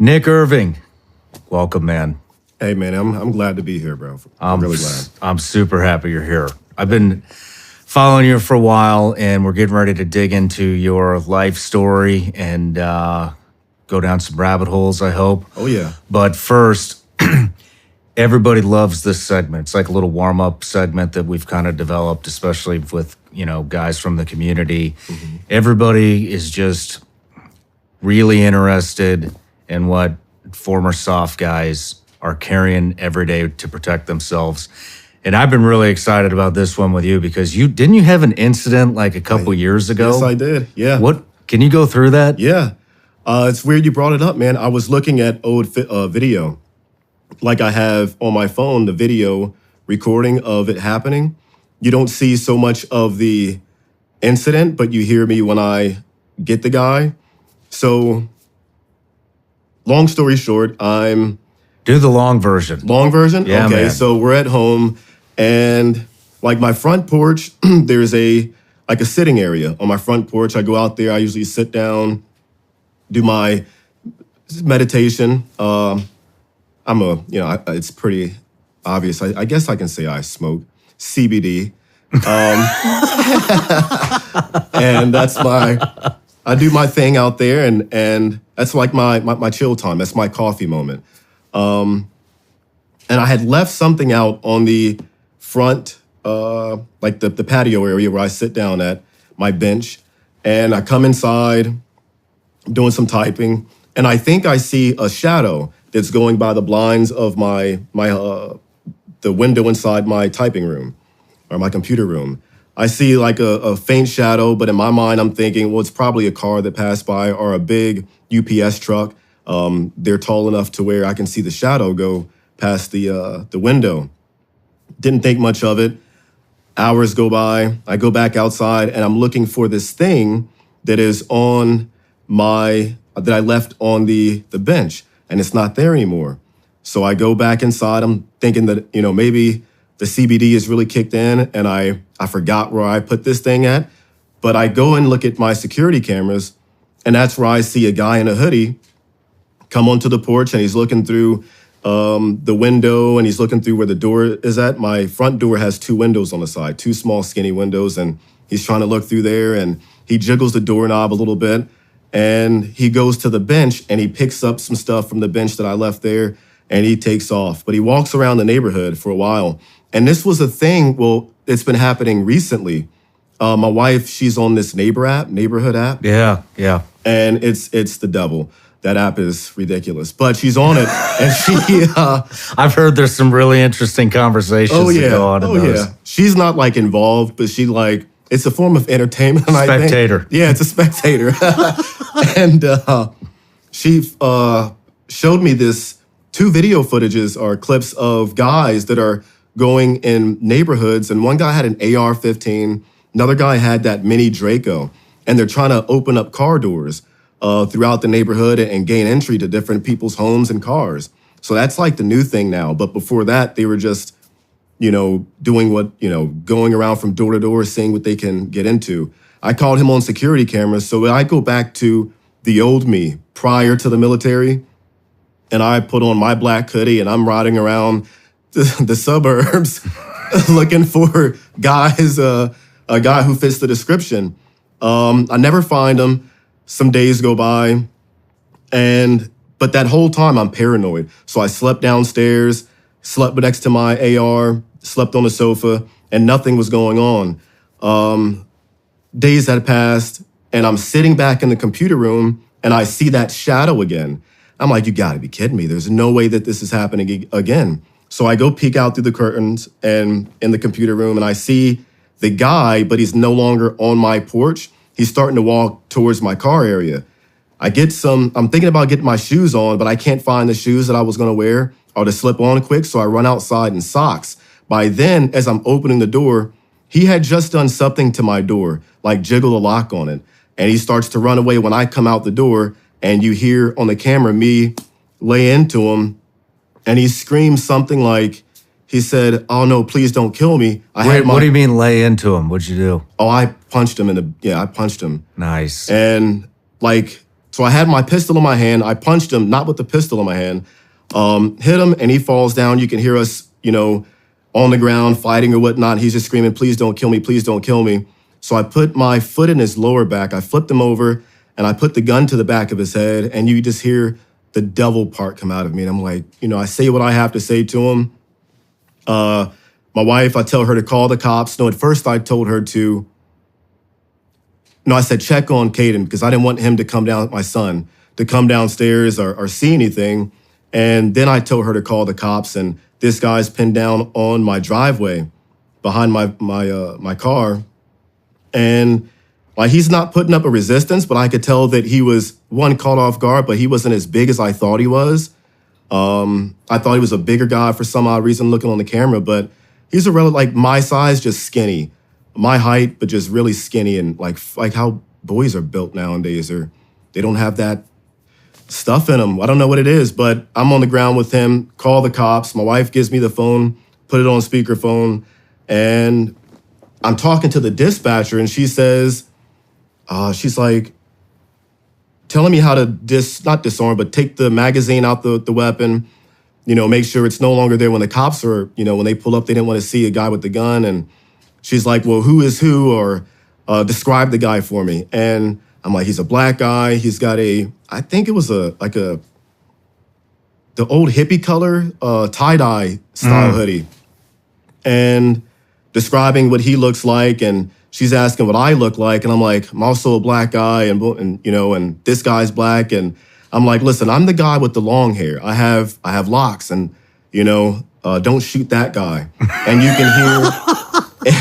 Nick Irving, welcome, man. Hey, man, I'm glad to be here, bro. I'm really glad. I'm super happy you're here. I've been following you for a while, and we're getting ready to dig into your life story and go down some rabbit holes, I hope. Oh, yeah. But first, everybody loves this segment. It's like a little warm-up segment that we've kind of developed, especially with, guys from the community. Mm-hmm. Everybody is just really interested in what former soft guys are carrying every day to protect themselves. And I've been really excited about this one with you because didn't you have an incident like a couple years ago? Yes, I did. Yeah. What? Can you go through that? Yeah. It's weird you brought it up, man. I was looking at old video. Like I have on my phone, the video recording of it happening. You don't see so much of the incident, but you hear me when I get the guy. So, long story short, Do the long version. Long version? Yeah, okay, man. So we're at home, and like my front porch, there's a sitting area on my front porch. I go out there, I usually sit down, do my meditation. It's pretty obvious. I guess I can say I smoke CBD. And I do my thing out there, and that's like my chill time. That's my coffee moment. And I had left something out on the front, like the patio area where I sit down at my bench, and I come inside, doing some typing, and I think I see a shadow that's going by the blinds of the window inside my typing room or my computer room. I see like a faint shadow, but in my mind, I'm thinking, well, it's probably a car that passed by or a big UPS truck. They're tall enough to where I can see the shadow go past the window. Didn't think much of it. Hours go by. I go back outside, and I'm looking for this thing that is that I left on the bench, and it's not there anymore. So I go back inside. I'm thinking that, maybe the CBD is really kicked in, and I forgot where I put this thing at. But I go and look at my security cameras, and that's where I see a guy in a hoodie come onto the porch, and he's looking through the window, and he's looking through where the door is at. My front door has two windows on the side, two small, skinny windows, and he's trying to look through there, and he jiggles the doorknob a little bit, and he goes to the bench, and he picks up some stuff from the bench that I left there, and he takes off. But he walks around the neighborhood for a while, and this was a thing, well, it's been happening recently. My wife, she's on this neighborhood app. Yeah, yeah. And it's the devil. That app is ridiculous, but she's on it, and she. I've heard there's some really interesting conversations that go on in those. Yeah. She's not like involved, but she it's a form of entertainment. Spectator. I think. Yeah, it's a spectator, and she showed me this two video footages or clips of guys that are going in neighborhoods, and one guy had an AR-15, another guy had that mini Draco, and they're trying to open up car doors throughout the neighborhood and gain entry to different people's homes and cars. So that's like the new thing now. But before that, they were just, doing what, going around from door to door, seeing what they can get into. I called him on security cameras. So I go back to the old me prior to the military, and I put on my black hoodie, and I'm riding around the suburbs looking for guys, a guy who fits the description. I never find him. Some days go by, but that whole time I'm paranoid. So I slept downstairs, slept next to my AR, slept on the sofa, and nothing was going on. Days had passed, and I'm sitting back in the computer room, and I see that shadow again. I'm like, you gotta be kidding me. There's no way that this is happening again. So I go peek out through the curtains and in the computer room, and I see the guy, but he's no longer on my porch. He's starting to walk towards my car area. I'm thinking about getting my shoes on, but I can't find the shoes that I was gonna wear or to slip on quick, so I run outside in socks. By then, as I'm opening the door, he had just done something to my door, like jiggle the lock on it. And he starts to run away when I come out the door, and you hear on the camera me lay into him, and he screams something like, he said, "Oh no, please don't kill me." What do you mean lay into him? What'd you do? Oh, I punched him I punched him. Nice. And like So I had my pistol in my hand. I punched him, not with the pistol in my hand, hit him, and he falls down. You can hear us, on the ground fighting or whatnot. He's just screaming, please don't kill me, please don't kill me. So I put my foot in his lower back. I flipped him over, and I put the gun to the back of his head, and you just hear the devil part come out of me. And I'm like, I say what I have to say to him. My wife, I tell her to call the cops. No, at first I told her to, I said, check on Caden, because I didn't want him to come down, my son, to come downstairs or see anything. And then I told her to call the cops, and this guy's pinned down on my driveway behind my car. And like, he's not putting up a resistance, but I could tell that he was, one, caught off guard, but he wasn't as big as I thought he was. I thought he was a bigger guy for some odd reason looking on the camera, but he's a relative, like my size, just skinny. My height, but just really skinny, and like how boys are built nowadays, or they don't have that stuff in them. I don't know what it is, but I'm on the ground with him, call the cops. My wife gives me the phone, put it on speakerphone, and I'm talking to the dispatcher, and she says, she's like, telling me how to not disarm, but take the magazine out the weapon, make sure it's no longer there when the cops are, when they pull up, they didn't want to see a guy with the gun. And she's like, well, who is who? Or describe the guy for me. And I'm like, he's a black guy. He's got I think it was the old hippie color tie-dye style hoodie. And describing what he looks like, and she's asking what I look like, and I'm like, I'm also a black guy, and this guy's black, and I'm like, listen, I'm the guy with the long hair. I have locks, and don't shoot that guy. And you can hear,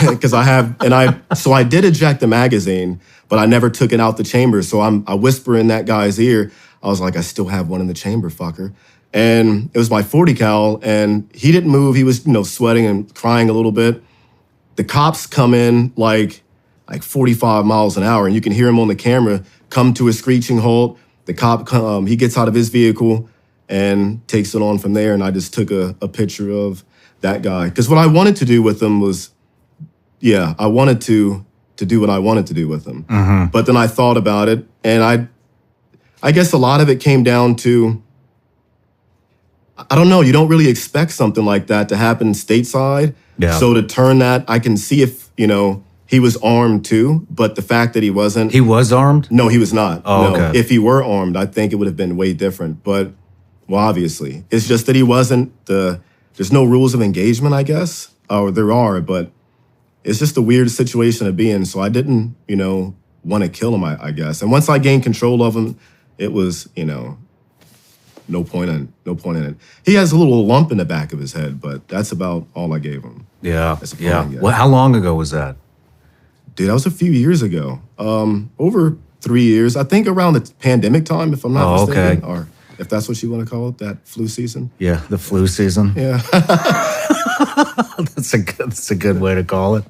because I did eject the magazine, but I never took it out the chamber. So I whisper in that guy's ear. I was like, I still have one in the chamber, fucker. And it was my 40 cal, and he didn't move. He was, sweating and crying a little bit. The cops come in like 45 miles an hour, and you can hear him on the camera come to a screeching halt. The cop, he gets out of his vehicle and takes it on from there. And I just took a picture of that guy. Because what I wanted to do with him was, I wanted to do what I wanted to do with him. Mm-hmm. But then I thought about it, and I guess a lot of it came down to, I don't know, you don't really expect something like that to happen stateside. Yeah. So to turn that, I can see if, he was armed too, but the fact that he wasn't. He was armed? No, he was not. Oh, no. Okay. If he were armed, I think it would have been way different. But, well, obviously. It's just that he wasn't there's no rules of engagement, I guess. Or there are, but it's just a weird situation to be in. So I didn't, want to kill him, I guess. And once I gained control of him, it was, no point in it. He has a little lump in the back of his head, but that's about all I gave him. Yeah. Well, how long ago was that? Dude, that was a few years ago. Over 3 years. I think around the pandemic time, if I'm not mistaken. Okay. Or if that's what you want to call it, that flu season. Yeah, the flu season. Yeah. That's a good way to call it.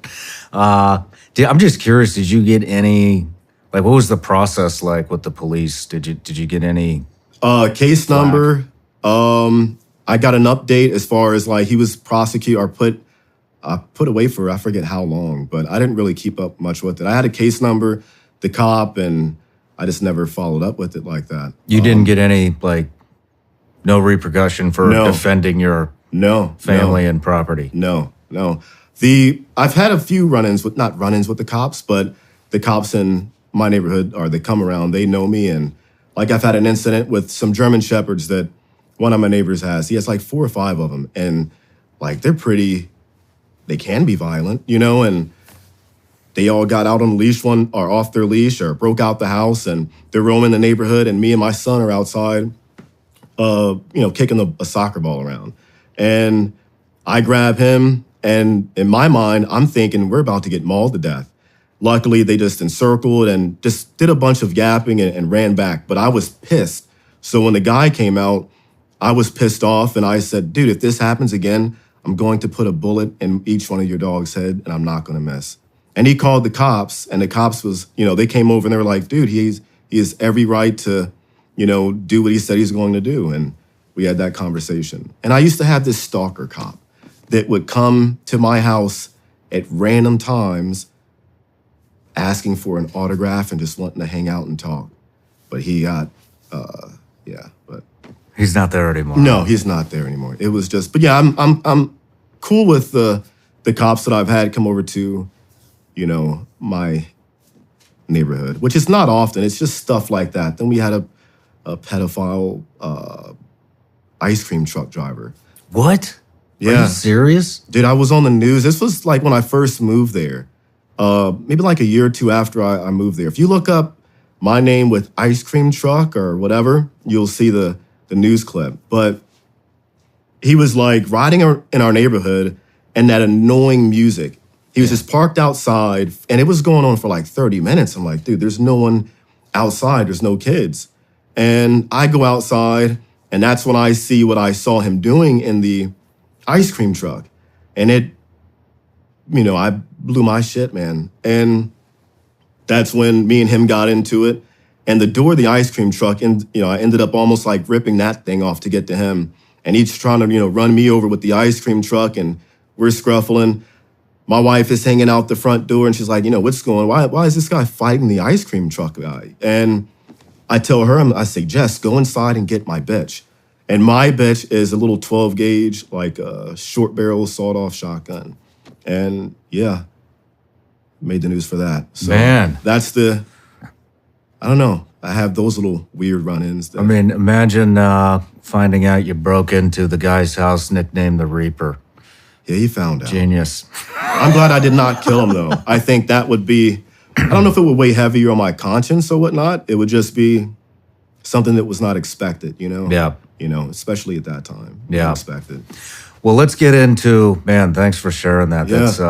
I'm just curious, did you get any, what was the process like with the police? Did you get any case number? I got an update as far as he was prosecuted or put away for I forget how long, but I didn't really keep up much with it. I had a case number, the cop, and I just never followed up with it like that. You didn't get any no repercussion for defending your family and property? No. I've had a few not run-ins with the cops, but the cops in my neighborhood, or they come around, they know me, and I've had an incident with some German Shepherds that one of my neighbors has. He has 4 or 5 of them, and they can be violent, and they all got out on the leash, one or off their leash, or broke out the house, and they're roaming the neighborhood, and me and my son are outside, kicking a soccer ball around. And I grab him, and in my mind, I'm thinking we're about to get mauled to death. Luckily, they just encircled and just did a bunch of yapping and ran back. But I was pissed. So when the guy came out, I was pissed off, and I said, dude, if this happens again, I'm going to put a bullet in each one of your dog's head, and I'm not going to miss. And he called the cops, and the cops was, they came over, and they were like, dude, he has every right to, do what he said he's going to do. And we had that conversation. And I used to have this stalker cop that would come to my house at random times asking for an autograph and just wanting to hang out and talk. But he got Yeah, but He's not there anymore. no, he's not there anymore. It was just, but yeah, I'm cool with the cops that I've had come over to, my neighborhood, which is not often. It's just stuff like that. Then we had a pedophile ice cream truck driver. What? Are Yeah. you serious? Dude, I was on the news. This was like when I first moved there. Maybe like a year or two after I moved there. If you look up my name with ice cream truck or whatever, you'll see the news clip. But he was like riding in our neighborhood and that annoying music. He was just parked outside and it was going on for like 30 minutes. I'm like, dude, there's no one outside. There's no kids. And I go outside and that's when I see what I saw him doing in the ice cream truck. And it, I blew my shit, man. And that's when me and him got into it. And the door of the ice cream truck, and I ended up almost like ripping that thing off to get to him. And he's trying to, run me over with the ice cream truck, and we're scruffling. My wife is hanging out the front door, and she's like, what's going on? Why is this guy fighting the ice cream truck guy? And I tell her, I say, Jess, go inside and get my bitch. And my bitch is a little 12 gauge, like a short barrel sawed-off shotgun. And yeah, made the news for that. So Man. that's I don't know. I have those little weird run-ins. I mean, imagine finding out you broke into the guy's house nicknamed the Reaper. Yeah, he found out. Genius. I'm glad I did not kill him, though. I think that would be, I don't know if it would weigh heavier on my conscience or whatnot. It would just be something that was not expected, Yeah. Especially at that time. Yeah. Unexpected. Well, let's get into, man, thanks for sharing that. Yeah. That's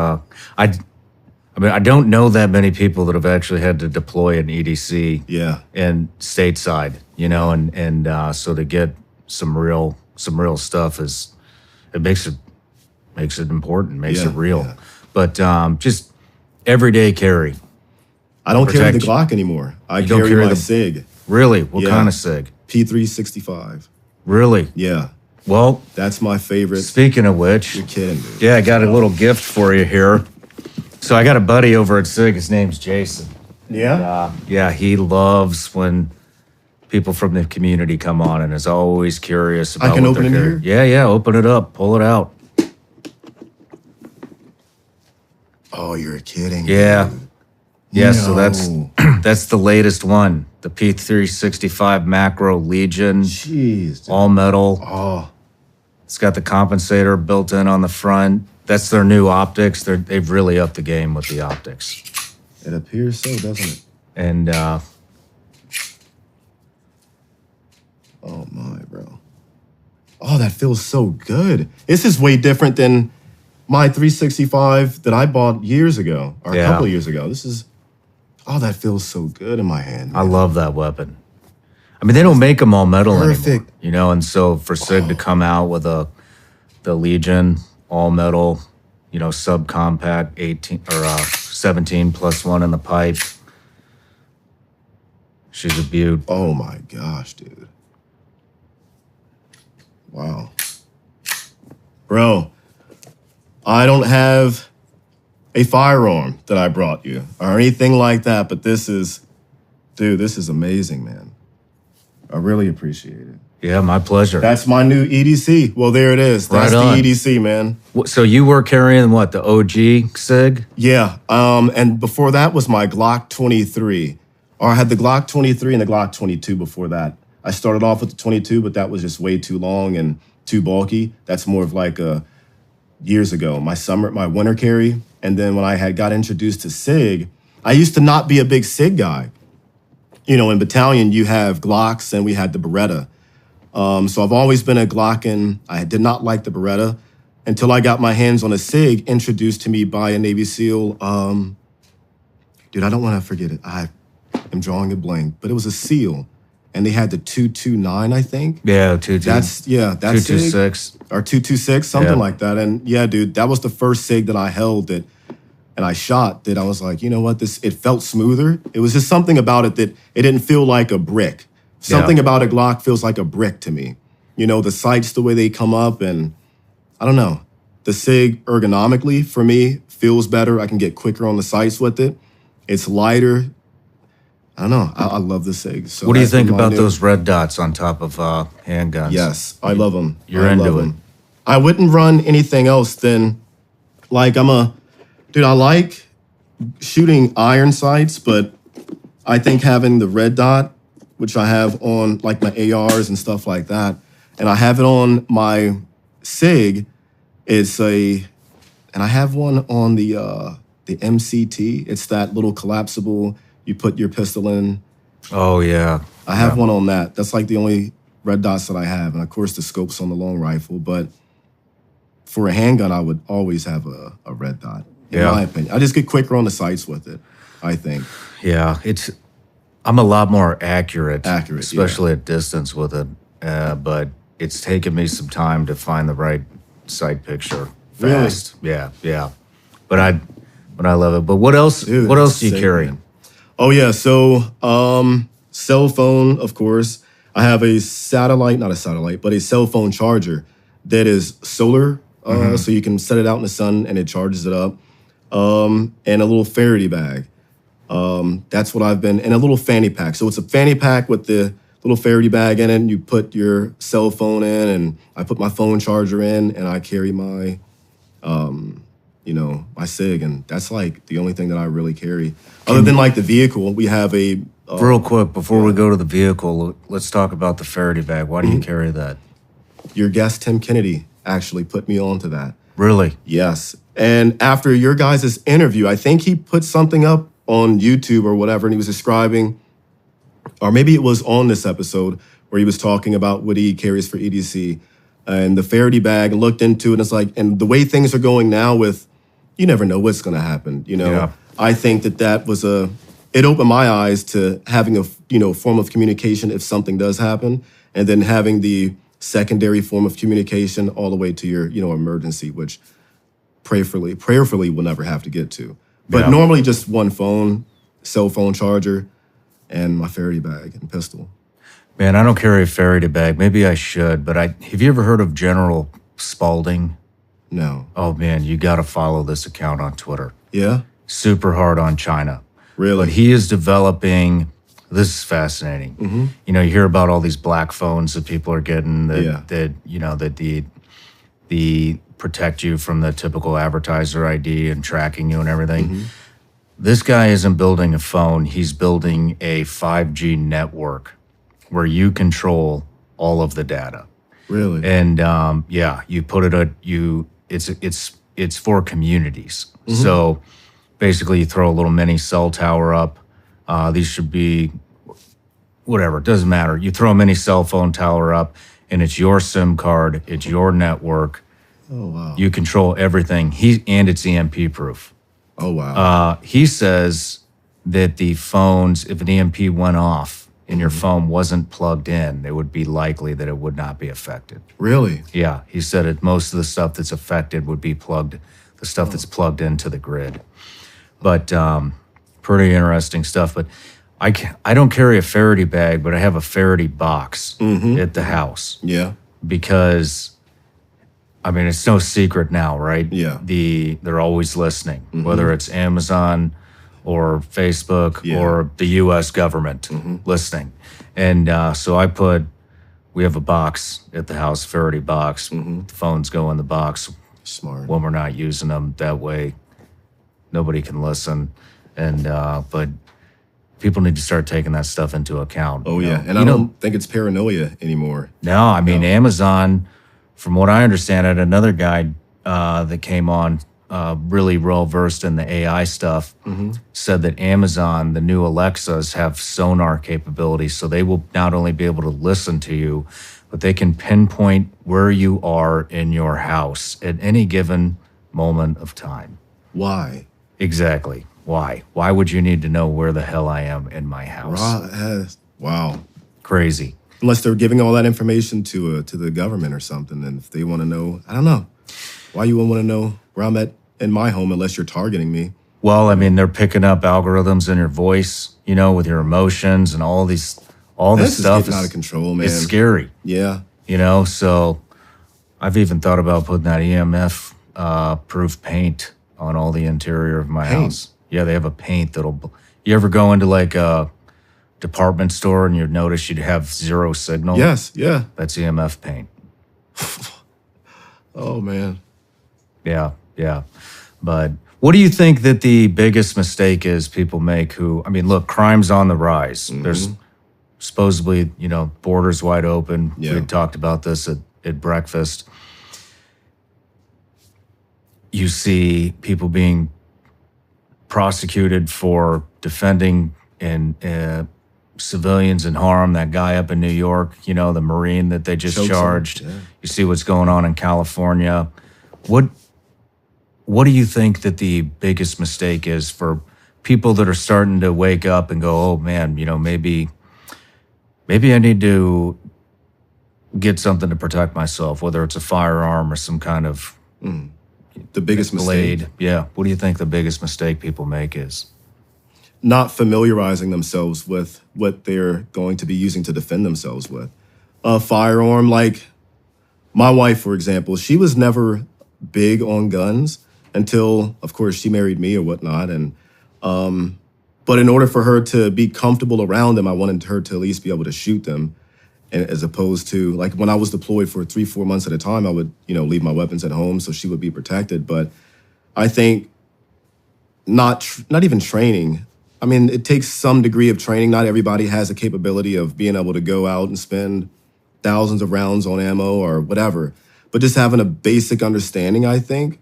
I don't know that many people that have actually had to deploy an EDC Yeah. and stateside, and so to get some real stuff it makes it important, makes Yeah, it real. yeah. But just everyday carry. I don't carry the Protect- Glock anymore. I don't carry carry my the- SIG, Really? What Yeah. kind of SIG? P365. Really? Yeah. Well, That's my favorite. speaking of which, You're kidding, dude. yeah, I got a little gift for you here. So I got a buddy over at SIG. His name's Jason. Yeah? Yeah, he loves when people from the community come on and is always curious about can what open they're it carrying. Yeah, open it up, pull it out. Oh, you're kidding. Yeah. dude. Yeah, so that's No. that's the latest one. The P365 Macro Legion, Jeez. dude. all metal. Oh, It's got the compensator built in on the front. That's their new optics. They've really upped the game with the optics. it appears so, doesn't it? And Oh, my, bro. Oh, that feels so good. This is way different than my 365 that I bought years ago, or a Yeah. couple of years ago. That feels so good in my hand. I love that weapon. I mean, they don't make them all metal Perfect. anymore, and so for SIG to come out with the Legion all metal, subcompact 18 or 17 plus one in the pipe. She's a beaut. Oh, my gosh, dude. Wow. Bro, I don't have a firearm that I brought you or anything like that, but this is amazing, man. I really appreciate it. Yeah, my pleasure. That's my new EDC. Well, there it is. That's Right on. the EDC, man. So you were carrying what, the OG SIG? Yeah. And before that was my Glock 23. Or I had the Glock 23 and the Glock 22 before that. I started off with the 22, but that was just way too long and too bulky. That's more of like years ago, my winter carry. And then when I got introduced to SIG, I used to not be a big SIG guy. In battalion, you have Glocks and we had the Beretta. So I've always been a Glock, and I did not like the Beretta until I got my hands on a SIG introduced to me by a Navy SEAL. Dude, I don't want to forget it. I am drawing a blank, but it was a SEAL, and they had the 229, I think. Yeah, 22. That's 226. or 226, something Yeah. like that. And yeah, dude, that was the first SIG that I held and I shot that I was like, you know what, it felt smoother. It was just something about it that it didn't feel like a brick. Something about a Glock feels like a brick to me. The sights, the way they come up, and I don't know. The SIG ergonomically, for me, feels better. I can get quicker on the sights with it. It's lighter. I don't know. I love the SIG. So What do you that's been think my about new- those red dots on top of handguns? Yes, I love them. You're I into love it. 'em. I wouldn't run anything else than, like, dude, I like shooting iron sights, but I think having the red dot, which I have on like my ARs and stuff like that, and I have it on my SIG, and I have one on the MCT. It's that little collapsible, you put your pistol in. Oh yeah. I have one on that. That's like the only red dots that I have. And of course the scope's on the long rifle, but for a handgun, I would always have a red dot, in my opinion. I just get quicker on the sights with it, I think. Yeah, I'm a lot more accurate, Accurate, especially at distance with it. But it's taken me some time to find the right sight picture fast. Yeah, yeah. But I love it. But what else? Dude, what else do you sick, carry? man. Oh yeah, so cell phone, of course. I have a not a satellite, but a cell phone charger that is solar, so you can set it out in the sun and it charges it up. And a little Faraday bag. That's what I've been, and a little fanny pack. So it's a fanny pack with the little Faraday bag in it, and you put your cell phone in, and I put my phone charger in, and I carry my, my SIG, and that's like the only thing that I really carry. Other than like the vehicle, we have a. Real quick, before we go to the vehicle, let's talk about the Faraday bag. Why do you carry that? Your guest, Tim Kennedy, actually put me onto that. Really? Yes. And after your guys' interview, I think he put something up on YouTube or whatever, and he was describing, or maybe it was on this episode where he was talking about what he carries for EDC and the Faraday bag, and looked into it, and it's like, and the way things are going now with, you never know what's going to happen, Yeah. I think that was it opened my eyes to having a, form of communication if something does happen, and then having the secondary form of communication all the way to your, emergency, which prayerfully will never have to get to. But Yeah. normally just one phone, cell phone charger, and my Faraday bag and pistol. Man, I don't carry a Faraday bag. Maybe I should, but have you ever heard of General Spalding? No. Oh man, you got to follow this account on Twitter. Yeah? Super hard on China. Really? But he is developing. This is fascinating. You hear about all these black phones that people are getting that the protect you from the typical advertiser ID and tracking you and everything. This guy isn't building a phone. He's building a 5G network where you control all of the data. Really? And you put it it's for communities. So basically you throw a little mini cell tower up. These should be whatever, it doesn't matter. You throw a mini cell phone tower up and it's your SIM card, it's your network. Oh, wow. You control everything. And it's EMP proof. Oh, wow. He says that the phones, if an EMP went off and your phone wasn't plugged in, it would be likely that it would not be affected. Really? Yeah, he said it. Most of the stuff that's affected would be the stuff that's plugged into the grid. But pretty interesting stuff. But I don't carry a Faraday bag, but I have a Faraday box at the house Yeah. because, I mean, it's no secret now, right? Yeah. They're always listening, whether it's Amazon or Facebook or the U.S. government listening. And so we have a box at the house, Faraday box. The phones go in the box Smart. when we're not using them. That way, nobody can listen. And but people need to start taking that stuff into account. Oh, yeah. And I don't think it's paranoia anymore. No, I mean, Amazon, from what I understand, I had another guy that came on really well versed in the AI stuff, said that Amazon, the new Alexas, have sonar capabilities. So they will not only be able to listen to you, but they can pinpoint where you are in your house at any given moment of time. Why? Exactly. Why? Why would you need to know where the hell I am in my house? Wow. Crazy. Unless they're giving all that information to the government or something, and if they want to know, I don't know. Why you wouldn't want to know where I'm at in my home unless you're targeting me? Well, I mean, they're picking up algorithms in your voice, with your emotions and all this This stuff. is getting out of control, man. It's scary, Yeah. So I've even thought about putting that EMF proof paint on all the interior of my house. Yeah, they have a paint you ever go into like a department store and you'd notice you'd have zero signal. Yes, yeah. That's EMF paint. Oh, man. Yeah, yeah. But what do you think that the biggest mistake is people make who, I mean, look, crime's on the rise. There's supposedly, borders wide open. Yeah. We talked about this at breakfast. You see people being prosecuted for defending civilians in harm. That guy up in New York, the Marine that they just Chokes him, charged. yeah. You see what's going on in California. What do you think that the biggest mistake is for people that are starting to wake up and go, oh man, maybe I need to get something to protect myself, whether it's a firearm or some kind of The biggest blade. mistake, Yeah. What do you think the biggest mistake people make is? not familiarizing themselves with what they're going to be using to defend themselves with. A firearm, like my wife, for example, she was never big on guns until, of course, she married me or whatnot. And but in order for her to be comfortable around them, I wanted her to at least be able to shoot them. And as opposed to, like, when I was deployed for 3-4 months at a time, I would, leave my weapons at home so she would be protected. But I think not even training. I mean, it takes some degree of training. Not everybody has the capability of being able to go out and spend thousands of rounds on ammo or whatever. But just having a basic understanding, I think,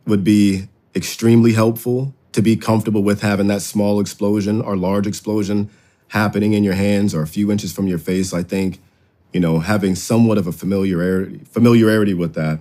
would be extremely helpful to be comfortable with having that small explosion or large explosion happening in your hands or a few inches from your face. I think, having somewhat of a familiarity with that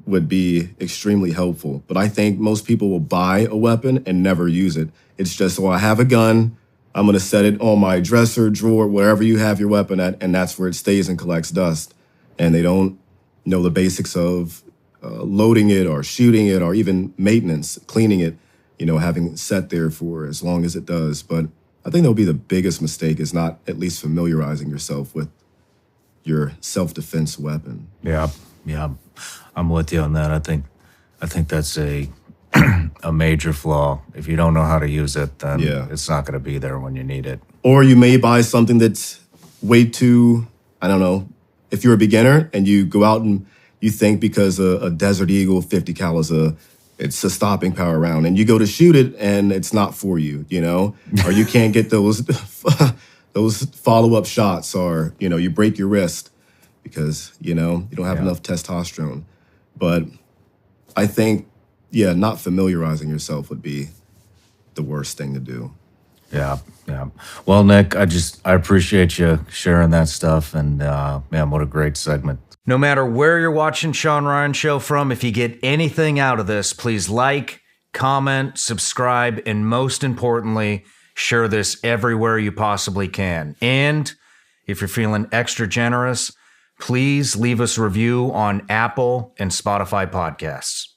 would be extremely helpful. But I think most people will buy a weapon and never use it. It's just, I have a gun, I'm going to set it on my dresser, drawer, wherever you have your weapon at, and that's where it stays and collects dust. And they don't know the basics of loading it or shooting it or even maintenance, cleaning it, having it set there for as long as it does. But I think that'll be the biggest mistake, is not at least familiarizing yourself with your self-defense weapon. Yeah, yeah. I'm with you on that. I think that's a a major flaw. If you don't know how to use it, then it's not going to be there when you need it. Or you may buy something that's way too, I don't know, if you're a beginner and you go out and you think because a Desert Eagle 50 cal it's a stopping power round, and you go to shoot it and it's not for you, or you can't get those follow-up shots, or, you break your wrist because, you don't have enough testosterone. But I think, not familiarizing yourself would be the worst thing to do. Yeah, yeah. Well, Nick, I appreciate you sharing that stuff, and man, what a great segment. No matter where you're watching Shawn Ryan Show from, if you get anything out of this, please like, comment, subscribe, and most importantly, share this everywhere you possibly can. And if you're feeling extra generous, please leave us a review on Apple and Spotify podcasts.